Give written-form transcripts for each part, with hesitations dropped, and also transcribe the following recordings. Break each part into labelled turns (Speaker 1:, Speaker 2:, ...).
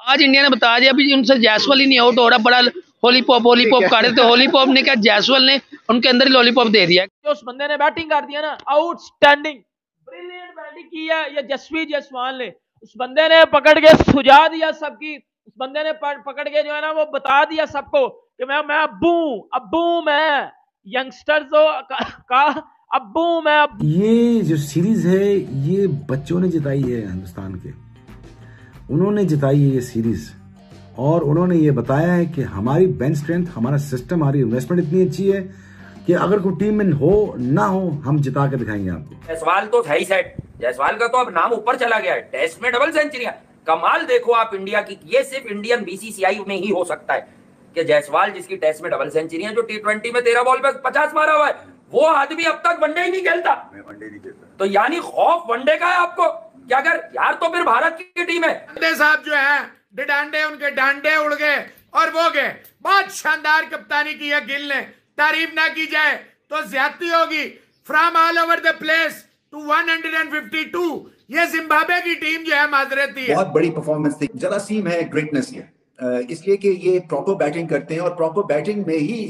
Speaker 1: आज इंडिया ने बता दिया, अभी उनसे जायसवाल ही नहीं आउट हो रहा, बड़ा हॉलीपॉप कर रहे थे, हॉलीपॉप ने क्या जायसवाल ने उनके अंदर ही लॉलीपॉप दे दिया।
Speaker 2: जो उस बंदे ने बैटिंग कर दिया ना, आउटस्टैंडिंग ब्रिलियंट बैटिंग की है ये जसप्रीत जायसवाल ने। उस बंदे ने पकड़ के सुझा दिया सबकी, उस बंदे ने पकड़ के जो है ना वो बता दिया सबको कि मैं अब्बू मैं यंगस्टर्स का अब्बू मैं।
Speaker 3: ये जो सीरीज है ये बच्चों ने जिताई है हिंदुस्तान के, उन्होंने जिताई है ये सीरीज, और उन्होंने ये बताया है कि हमारी बेंच स्ट्रेंथ, हमारा सिस्टम, हमारी इन्वेस्टमेंट इतनी अच्छी है कि अगर कोई टीम में हो ना हो हम जिता के दिखाएंगे आपको।
Speaker 4: जायसवाल तो था ही सेट, जायसवाल का तो अब नाम ऊपर चला गया है, टेस्ट में डबल सेंचुरी। कमाल देखो आप इंडिया की, ये सिर्फ इंडियन बीसीसीआई में ही हो सकता है कि जायसवाल जिसकी टेस्ट में डबल सेंचुरी है, जो T20 में 13 बॉल पे 50 मारा हुआ है, वो आदमी अब तक वनडे ही नहीं खेलता। तो यानी खौफ वनडे का है आपको क्या? अगर यार तो फिर भारत की टीम है।
Speaker 5: साहब जो है डांडे, उनके डांडे उड़ गए और वो गए। बहुत शानदार कप्तानी की है गिल ने, तारीफ ना की जाए तो ज्यादती होगी। From all over the place to 152, ये जिम्बाब्वे की टीम जो है माजरती है।
Speaker 6: बहुत बड़ी परफॉर्मेंस थी, जरासीम है ग्रेटनेस ये, इसलिए कि ये प्रॉपर बैटिंग करते हैं और प्रॉपर बैटिंग में ही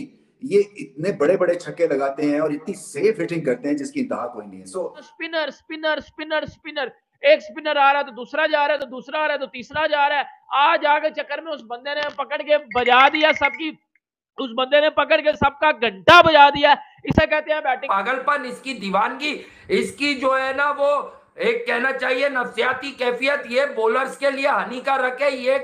Speaker 6: ये इतने बड़े बड़े छक्के लगाते हैं और इतनी सेफ हिटिंग करते हैं जिसकी इंतहा कोई नहीं है। सो
Speaker 2: स्पिनर स्पिनर स्पिनर स्पिनर, एक स्पिनर आ रहा है तो दूसरा जा रहा है, तो दूसरा आ रहा है तो तीसरा जा रहा है। आज आगे चक्कर में उस बंदे ने पकड़ के बजा दिया सबकी, उस बंदे ने पकड़ के सबका घंटा बजा दिया। इसे कहते हैं बैटिंग।
Speaker 4: पागलपन, इसकी दीवानगी, इसकी जो है ना वो एक कहना चाहिए नफ्सियाती कैफियत, ये बॉलर्स के लिए हानिकारक है। ये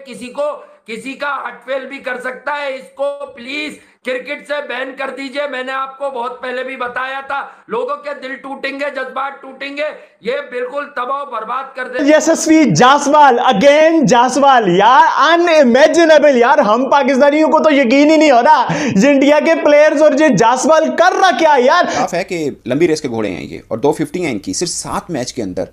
Speaker 4: किसी का हार्टफेल भी कर सकता है। इसको प्लीज क्रिकेट से बैन कर दीजिए। मैंने आपको बहुत पहले भी बताया था, लोगों के दिल टूटेंगे, जज्बात टूटेंगे, ये बिल्कुल तबाह बर्बाद कर दे।
Speaker 7: यशस्वी जायसवाल, अगेन जायसवाल यार, अनइमेजिनेबल यार। हम पाकिस्तानियों को तो यकीन ही नहीं हो रहा इंडिया के प्लेयर्स और ये जायसवाल कर रहा क्या यार।
Speaker 8: साफ है कि लंबी रेस के घोड़े हैं ये, और 250 हैं इनकी, सिर्फ 7 मैच के अंदर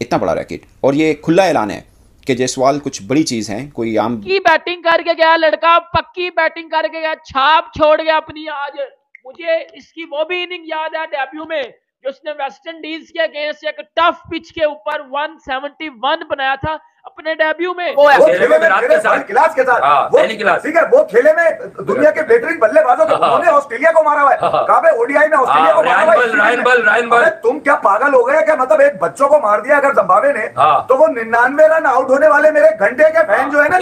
Speaker 8: इतना बड़ा रैकेट। और ये खुला ऐलान है कि जायसवाल कुछ बड़ी चीज है, कोई आम
Speaker 2: की बैटिंग करके गया लड़का, पक्की बैटिंग करके गया, छाप छोड़ गया अपनी। आज मुझे इसकी वो भी इनिंग याद है डेब्यू में, जो उसने वेस्ट इंडीज के अगेंस्ट एक टफ पिच के ऊपर 171 बनाया था अपने डेब्यू में।
Speaker 6: वो खेले में क्लास के साथ, ठीक है, वो खेले में दुनिया के बेहतरीन बल्लेबाजों के, उन्होंने ऑस्ट्रेलिया को मारा हुआ है। कहां पे? ओडीआई में ऑस्ट्रेलिया को मारा हुआ है। रायन बल। तुम क्या पागल हो गए क्या? मतलब एक बच्चों को मार दिया अगर जिम्बाब्वे ने, तो वो 99 रन आउट होने वाले मेरे घंटे के फैन जो है ना,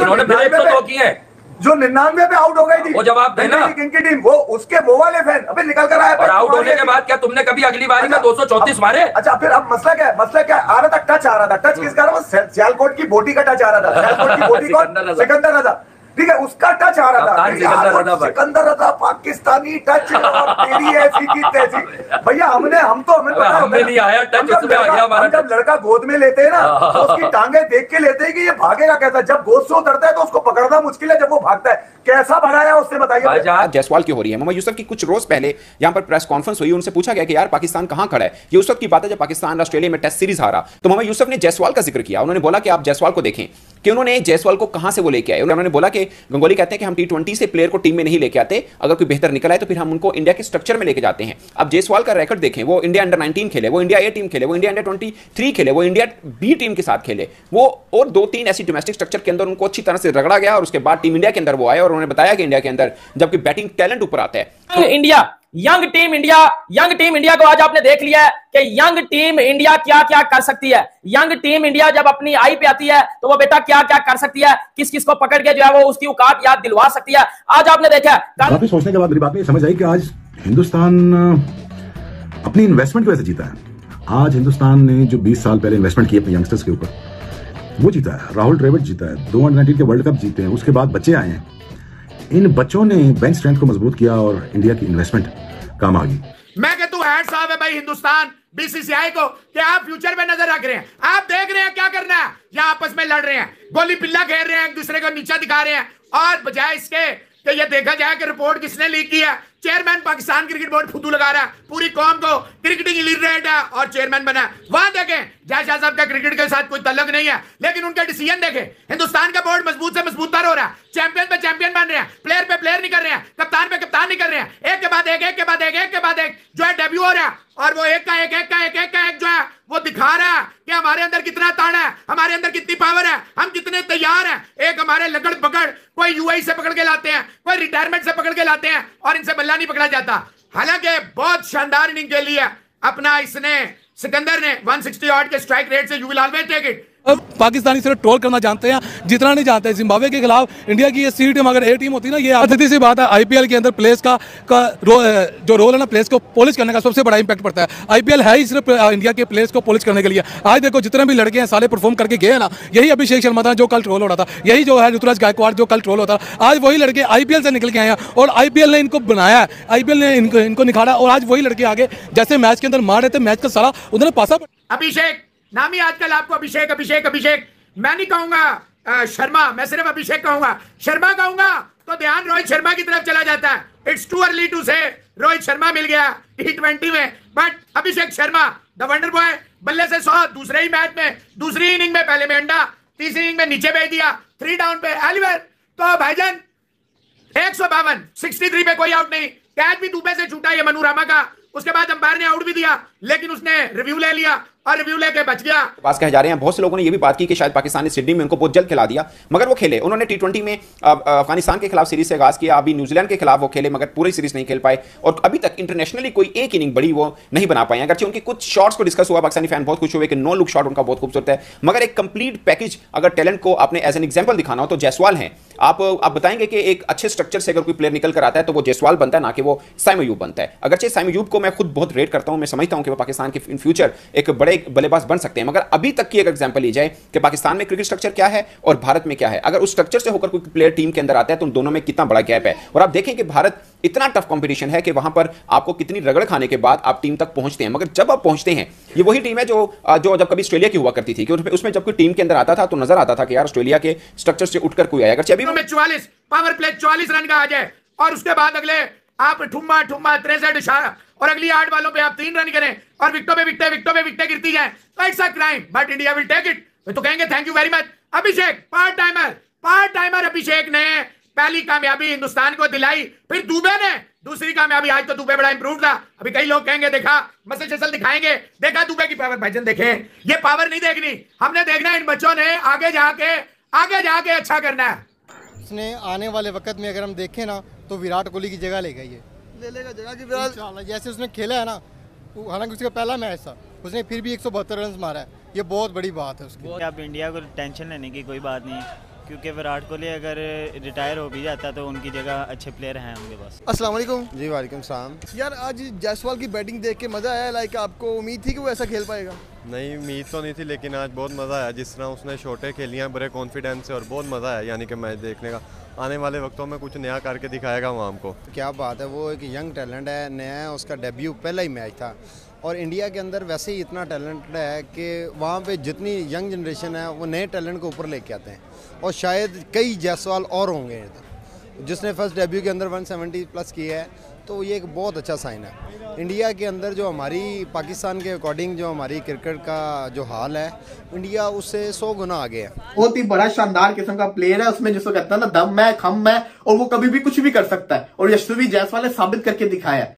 Speaker 6: जो 99 पे आउट हो गई थी,
Speaker 4: वो जवाब देना
Speaker 6: इनकी टीम, वो उसके वो वाले फैन अबे निकल कर आया।
Speaker 4: और आउट होने के बाद क्या तुमने कभी अगली बारी में 234 मारे?
Speaker 6: अच्छा, फिर अब मसला क्या है? मसला क्या आ रहा था? टच आ रहा था। टच किसका रहा? सियालकोट की बोटी का टच आ रहा था। सियालकोट की बोटी को सिकंदर रजा, ठीक है, उसका टच आ रहा था। सिकंदर रजा पाकिस्तानी टच, और तेरी ऐसी की तैसी। भैया हमें नहीं आया टच, उसमें आ गया हमारा। जब लड़का गोद में लेते हैं ना, तो उसकी टांगे देख के लेते हैं कि ये भागेगा कैसा। जब गोद से उतरता है तो उसको पकड़ना मुश्किल है, जब वो भागता है कैसा भगाया उससे बताइए।
Speaker 8: जायसवाल की हो रही है। मोहम्मद यूसुफ की कुछ रोज पहले यहाँ पर प्रेस कॉन्फ्रेंस हुई, उनसे पूछा गया कि यार पाकिस्तान कहाँ खड़ा है। ये उस वक्त की बात है जब पाकिस्तान ऑस्ट्रेलिया में टेस्ट सीरीज हारा, तो मोहम्मद यूसुफ ने जायसवाल का जिक्र किया। उन्होंने बोला कि आप जायसवाल को देखें कि उन्होंने जायसवाल को कहां से वो लेके आए। उन्होंने बोला कि गंगोली कहते हैं कि हम T20 से प्लेयर को टीम में नहीं लेके आते, अगर कोई बेहतर निकल आए तो फिर हम उनको इंडिया के स्ट्रक्चर में लेके जाते हैं। अब जायसवाल का रिकॉर्ड देखें, वो इंडिया अंडर 19 खेले, वो इंडिया ए टीम खेले, वो इंडिया अंडर 23 खेले, वो इंडिया बी टीम के साथ खेले, वो और 2-3 ऐसी डोमेस्टिक स्ट्रक्चर के अंदर उनको अच्छी तरह से रगड़ा गया। और उसके बाद टीम इंडिया के अंदर वो आए और उन्होंने बताया कि इंडिया के अंदर जबकि बैटिंग टैलेंट ऊपर आता है
Speaker 2: तो इंडिया, यंग टीम इंडिया को आज आपने देख लिया है कि यंग टीम इंडिया क्या क्या कर सकती है। यंग टीम इंडिया जब अपनी आई पे आती है तो वो बेटा क्या क्या कर सकती है, किस किस को पकड़ के जो है वो उसकी औकात याद दिलवा सकती है। आज आपने देखा,
Speaker 3: काफी सोचने के बाद मेरी बात में समझ आई कि आज हिंदुस्तान अपनी इन्वेस्टमेंट की वजह से जीता है। आज हिंदुस्तान ने जो 20 साल पहले इन्वेस्टमेंट की अपने यंगस्टर्स के ऊपर, वो जीता है। राहुल द्रविड़ जीता है, 2 अंडर-19 के वर्ल्ड कप जीते हैं, उसके बाद बच्चे आए हैं। इन बच्चों ने बेंच स्ट्रेंथ को मजबूत किया और इंडिया की इन्वेस्टमेंट काम आ गई।
Speaker 5: मैं कहता हूं हैट्स ऑफ है भाई हिंदुस्तान बीसीसीआई को कि आप फ्यूचर पे नजर रख रहे हैं। आप देख रहे हैं क्या करना है, यहाँ आपस में लड़ रहे हैं, गोली पिल्ला खेल रहे हैं, एक दूसरे को नीचा दिखा रहे हैं। और बजाय इसके कि ये देखा जाए कि रिपोर्ट किसने लीक की है। चेयरमैन पाकिस्तान क्रिकेट बोर्ड फुदू लगा रहा है, पूरी कौम को क्रिकेटिंग इलिटरेट है और चेयरमैन बना। वहां देखें जयशाह साहब का क्रिकेट के साथ कोई तल्लुक नहीं है, लेकिन उनका डिसीजन देखें। हिंदुस्तान का बोर्ड मजबूत से मजबूतर हो रहा है, चैंपियन पे चैंपियन बन रहे हैं, प्लेयर पे प्लेयर नहीं कर रहे हैं, कप्तान पे कप्तान नहीं कर रहे हैं। एक के बाद एक, एक के बाद एक, एक के बाद एक जो है डेब्यू हो रहा है, और वो एक का एक जो है वो दिखा रहा है कि हमारे अंदर कितना ताड़ा है, हमारे अंदर कितनी पावर है, हम कितने तैयार हैं। एक हमारे लगड़ पकड़ कोई यूएई से पकड़ के लाते हैं, कोई रिटायरमेंट से पकड़ के लाते हैं और इनसे बल्ला नहीं पकड़ा जाता। हालांकि बहुत शानदार इनिंग खेली है अपना इसने सिकंदर ने 160 ऑड के स्ट्राइक रेट से। You will always take it.
Speaker 9: Pakistani सिर्फ ट्रोल करना जानते हैं, जितना नहीं जानते। जिम्बाब्वे के खिलाफ इंडिया की ये सी टीम अगर ए टीम होती ना, ये सीधी सी बात है, आईपीएल के अंदर प्लेस का जो रोल है ना, प्लेस को पॉलिश करने का सबसे बड़ा इंपैक्ट पड़ता है। आईपीएल है ही सिर्फ इंडिया के प्लेस को पॉलिश करने के लिए। आज देखो जितने भी लड़के हैं साले परफॉर्म करके गए ना, यही अभिषेक शर्मा था जो कल ट्रोल हो रहा था, यही जो है ऋतुराज गायकवाड़ जो कल ट्रोल होता था, आज वही लड़के आईपीएल से निकल के आए हैं और आईपीएल ने इनको बनाया है, आईपीएल ने इनको निखारा और आज वही लड़के आगे जैसे मैच के अंदर मार रहे थे, मैच का सारा उन्होंने पासा।
Speaker 5: अभिषेक नाम ही आजकल आपको अभिषेक अभिषेक अभिषेक, मैं नहीं कहूंगा शर्मा, मैं सिर्फ अभिषेक कहूंगा। शर्मा कहूंगा तो ध्यान रोहित शर्मा की तरफ चला जाता है। इट्स टू अर्ली टू से रोहित शर्मा मिल गया T20 में, but Abhishek Sharma the wonder boy बल्ले से 100, दूसरे ही मैच में, दूसरी इनिंग में पहले में अंडा, तीसरी इनिंग में नीचे भेज दिया, 3 डाउन पे एलिवर। तो भाईजान 152 63 पे कोई आउट नहीं, कैच भी दुबे से छूटा ये मनु रामा का, उसके बाद अंपायर ने आउट भी दिया लेकिन उसने रिव्यू ले लिया और रिव्यू लेके बच गया।
Speaker 8: पास कहे जा रहे हैं, बहुत से लोगों ने ये भी बात की कि शायद पाकिस्तान ने सिडनी में उनको बहुत जल्द खिला दिया, मगर वो खेले। उन्होंने T20 में अफगानिस्तान के खिलाफ सीरीज से आगाज किया, अभी न्यूजीलैंड के खिलाफ वो खेले मगर पूरी सीरीज नहीं खेल पाए और अभी तक इंटरनेशनली कोई एक इनिंग बड़ी वो नहीं बना पाए। अगरचे उनके कुछ शॉट्स को डिस्कस हुआ, पाकिस्तानी फैन बहुत खुश हुए कि नो लुक शॉट उनका बहुत खूबसूरत है, मगर एक कंप्लीट पैकेज अगर टैलेंट को आपने एज एन एग्जाम्पल दिखाना हो तो जायसवाल है। आप बताएंगे कि एक अच्छे स्ट्रक्चर से अगर कोई प्लेयर निकल कर आता है तो वो जायसवाल बनता है, ना कि वो साइम अयूब बनता है। अगरचे साइम अयूब को मैं खुद बहुत रेट करता हूं, मैं समझता हूं कि वो पाकिस्तान के इन फ्यूचर एक बड़े बल्लेबाज बन सकते हैं, मगर अभी तक की अगर एग्जांपल ली जाए कि पाकिस्तान में क्रिकेट स्ट्रक्चर क्या है और भारत में क्या है, अगर उस स्ट्रक्चर से होकर कोई प्लेयर टीम के अंदर आता है तो उन दोनों में कितना बड़ा गैप है। और आप देखें कि भारत इतना टफ कंपटीशन है कि वहां पर आपको कितनी रगड़ खाने के बाद आप टीम तक पहुंचते हैं, मगर जब आप पहुंचते हैं ये वही टीम है जो जब कभी ऑस्ट्रेलिया की हुआ करती थी कि उसमें जब कोई टीम के अंदर आता था तो नजर आता था कि यार ऑस्ट्रेलिया के स्ट्रक्चर से उठकर कोई आया। अगर अभी
Speaker 5: 44 पावर प्ले 44 रन का आ जाए और उसके बाद अगले आप ठुम्मा 63 इशारा और अगली 8 बालों पे आप 3 रन करें और विकेटों पे विकेटें गिरती जाए तो it's a crime, but India will take it. तो कहेंगे thank you very much Abhishek. Part timer Abhishek ने पहली कामयाबी हिंदुस्तान को दिलाई, फिर दुबे ने दूसरी कामयाबी। आज तो दुबे बड़ा इंप्रूव था, अभी कई लोग कहेंगे देखा मसल शसल दिखाएंगे, देखा दुबे की पावर। भाईजान देखें ये पावर नहीं देखनी, हमने देखना इन बच्चों ने आगे जाके अच्छा करना है।
Speaker 10: उसने आने वाले वक्त में अगर हम देखें ना तो विराट कोहली की जगह लेगा, ये ले लेगा जगह की विराट। जैसे उसने खेला है ना, हालांकि उसका पहला मैच था, उसने फिर भी 172 रन मारा है, ये बहुत बड़ी बात है उसकी।
Speaker 11: अब इंडिया को टेंशन लेने की कोई बात नहीं है क्योंकि विराट कोहली अगर रिटायर हो भी जाता तो उनकी जगह अच्छे प्लेयर हैं उनके पास।
Speaker 10: अस्सलाम वालेकुम। जी वालेकुम सलाम। यार आज जायसवाल की बैटिंग देख के मज़ा आया, लाइक आपको उम्मीद थी कि वो ऐसा खेल पाएगा?
Speaker 12: नहीं, उम्मीद तो नहीं थी, लेकिन आज बहुत मज़ा आया जिस तरह उसने शॉटें खेली हैं बड़े कॉन्फिडेंस से और बहुत मज़ा आया, यानी कि मैच देखने का। आने वाले वक्तों में कुछ नया करके दिखाएगा वो हमको।
Speaker 10: क्या बात है, वो एक यंग टैलेंट है, नया है, उसका डेब्यू पहला ही मैच था और इंडिया के अंदर वैसे ही इतना टैलेंट है कि वहाँ पे जितनी यंग जनरेशन है वो नए टैलेंट को ऊपर लेके आते हैं और शायद कई जायसवाल और होंगे जिसने फर्स्ट डेब्यू के अंदर 170 प्लस किया है, तो ये एक बहुत अच्छा साइन है। इंडिया के अंदर जो हमारी पाकिस्तान के अकॉर्डिंग जो हमारी क्रिकेट का जो हाल है, इंडिया उससे 100 गुना आगे है।
Speaker 13: बहुत ही बड़ा शानदार किस्म का प्लेयर है, उसमें जिसको कहता है ना दम है, खम है और वो कभी भी कुछ भी कर सकता है और यशस्वी जायसवाल ने साबित करके दिखाया है।